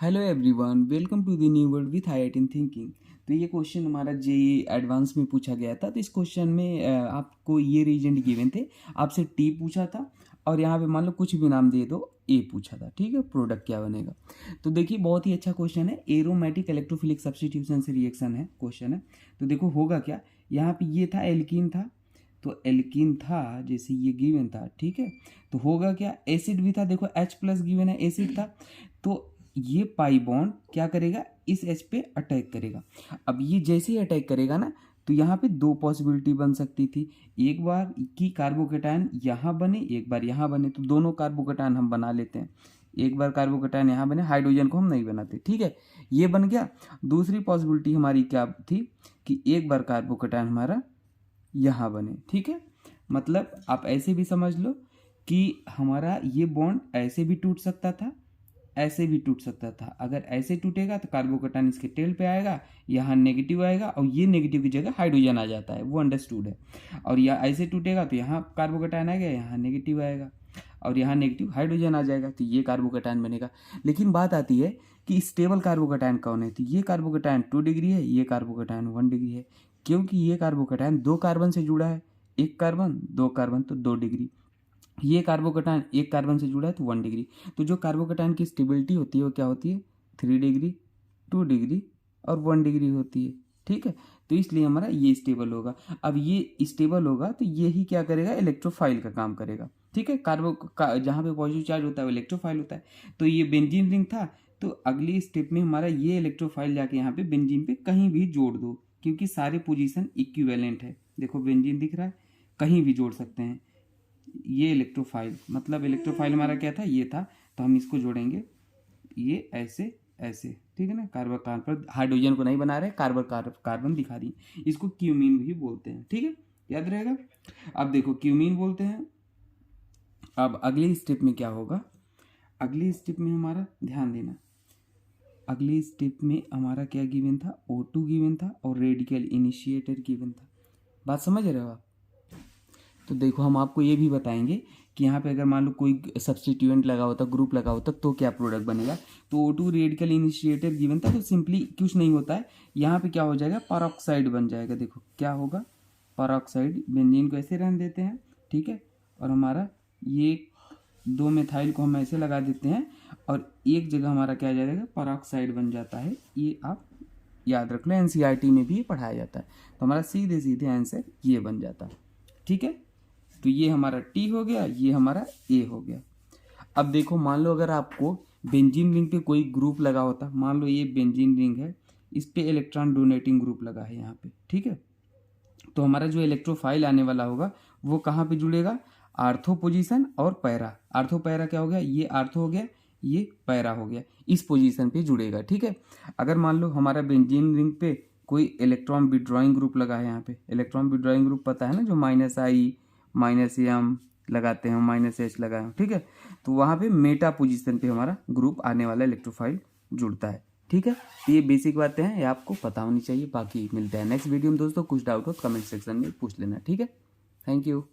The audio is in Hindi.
Hello everyone, welcome to the new world with IIT thinking. तो ये क्वेश्चन हमारा जेईई एडवांस में पूछा गया था। तो इस क्वेश्चन में आपको ये रीजन गिवन थे, आपसे टी पूछा था और यहाँ पे मान लो कुछ भी नाम दे दो, ए पूछा था। ठीक है, प्रोडक्ट क्या बनेगा। तो देखिए बहुत ही अच्छा क्वेश्चन है, एरोमेटिक इलेक्ट्रोफिलिक सब्स्टिट्यूशन से रिएक्शन है क्वेश्चन है। तो देखो होगा क्या, यहाँ पे ये था एल्कीन था, तो एल्कीन था जैसे ये गिवन था। ठीक है, तो होगा क्या, एसिड भी था, देखो H प्लस गिवन है, एसिड था। तो ये पाई बॉन्ड क्या करेगा, इस H पे अटैक करेगा। अब ये जैसे ही अटैक करेगा ना, तो यहाँ पे दो पॉसिबिलिटी बन सकती थी। एक बार कि कार्बोकेटायन यहाँ बने, एक बार यहाँ बने। तो दोनों कार्बोकेटायन हम बना लेते हैं। एक बार कार्बोकेटायन यहाँ बने, हाइड्रोजन को हम नहीं बनाते। ठीक है, ये बन गया। दूसरी पॉसिबिलिटी हमारी क्या थी कि एक बार कार्बोकेटायन हमारा यहाँ बने। ठीक है, मतलब आप ऐसे भी समझ लो कि हमारा ये बॉन्ड ऐसे भी टूट सकता था, ऐसे भी टूट सकता था। अगर ऐसे टूटेगा तो कार्बोकेटायन इसके टेल पे आएगा, यहाँ नेगेटिव आएगा और ये नेगेटिव की जगह हाइड्रोजन आ जाता है, वो अंडरस्टूड है। और या ऐसे टूटेगा तो यहाँ कार्बोकेटायन आएगा, यहाँ नेगेटिव आएगा और यहाँ नेगेटिव हाइड्रोजन आ जाएगा, तो ये कार्बोकेटायन बनेगा। लेकिन बात आती है कि स्टेबल कार्बोकेटायन कौन है। तो ये कार्बोकेटायन 2 डिग्री है, ये कार्बोकेटायन 1 डिग्री है, क्योंकि ये कार्बोकेटायन 2 कार्बन से जुड़ा है। 1 कार्बन 2 कार्बन तो 2 डिग्री। ये कार्बोकेटायन 1 कार्बन से जुड़ा है तो 1 डिग्री। तो जो कार्बोकेटायन की स्टेबिलिटी होती है वो क्या होती है, 3 डिग्री, 2 डिग्री और 1 डिग्री होती है। ठीक है, तो इसलिए हमारा ये स्टेबल होगा। अब ये स्टेबल होगा तो ये ही क्या करेगा, इलेक्ट्रोफाइल का काम करेगा। ठीक है, जहाँ पे पॉजिटिव चार्ज होता है वो इलेक्ट्रोफाइल होता है। तो ये बेंजीन रिंग था, तो अगली स्टेप में हमारा ये इलेक्ट्रोफाइल जाके यहाँ पे बेंजीन पे कहीं भी जोड़ दो, क्योंकि सारे पोजीशन इक्विवेलेंट है। देखो बेंजीन दिख रहा है, कहीं भी जोड़ सकते हैं। ये इलेक्ट्रोफाइल, मतलब इलेक्ट्रोफाइल हमारा क्या था, ये था। तो हम इसको जोड़ेंगे, ये ऐसे ऐसे। ठीक है ना, कार्बन कार्बन हाइड्रोजन को नहीं बना रहे, कार्बन कार्बन दिखा दी। इसको क्यूमीन भी बोलते हैं। ठीक है, याद रहेगा। अब देखो क्यूमीन बोलते हैं। अब अगली स्टेप में क्या होगा, अगली स्टेप में हमारा ध्यान देना, अगली स्टेप में हमारा क्या गिवन था, O2 गिवन था और रेडिकल इनिशिएटर गिवन था। बात समझ रहे हो आप। तो देखो हम आपको ये भी बताएंगे कि यहाँ पे अगर मान लो कोई सब्स्टिट्यूएंट लगा होता, ग्रुप लगा होता, तो क्या प्रोडक्ट बनेगा। तो O2 रेडिकल इनिशिएटर गिवन था, तो सिंपली कुछ नहीं होता है, यहाँ पे क्या हो जाएगा, परऑक्साइड बन जाएगा। देखो क्या होगा, परऑक्साइड। बेंजीन को ऐसे रहने देते हैं। ठीक है, और हमारा ये 2 मेथाइल को हम ऐसे लगा देते हैं और एक जगह हमारा क्या आ जाएगा, परऑक्साइड बन जाता है। ये आप याद रख लो, NCERT में भी पढ़ाया जाता है। तो हमारा सीधे सीधे आंसर ये बन जाता है। ठीक है, तो ये हमारा T हो गया, ये हमारा A हो गया। अब देखो मान लो अगर आपको बेंजीन रिंग पे कोई ग्रुप लगा होता, मान लो ये बेंजीन रिंग है, इस पे इलेक्ट्रॉन डोनेटिंग ग्रुप लगा है यहाँ पे। ठीक है, तो हमारा जो इलेक्ट्रोफाइल आने वाला होगा वो कहाँ पे जुड़ेगा, आर्थो पोजीशन और पैरा। आर्थो पैरा क्या हो गया, ये आर्थो हो गया, ये पैरा हो गया, इस पोजीशन पे जुड़ेगा। ठीक है, अगर मान लो हमारा बेंजीन रिंग पे कोई इलेक्ट्रॉन विड्रॉइंग ग्रुप लगा है, यहाँ पे इलेक्ट्रॉन विड्रॉइंग ग्रुप पता है ना, जो -I -M लगाते हैं, -H लगाए हैं। ठीक है, तो वहाँ पे मेटा पोजीशन पे हमारा ग्रुप आने वाला इलेक्ट्रोफाइल जुड़ता है। ठीक है, तो ये बेसिक बातें हैं, ये आपको पता होनी चाहिए। बाकी मिलते हैं नेक्स्ट वीडियो में दोस्तों। कुछ डाउट हो तो कमेंट सेक्शन में पूछ लेना। ठीक है, थैंक यू।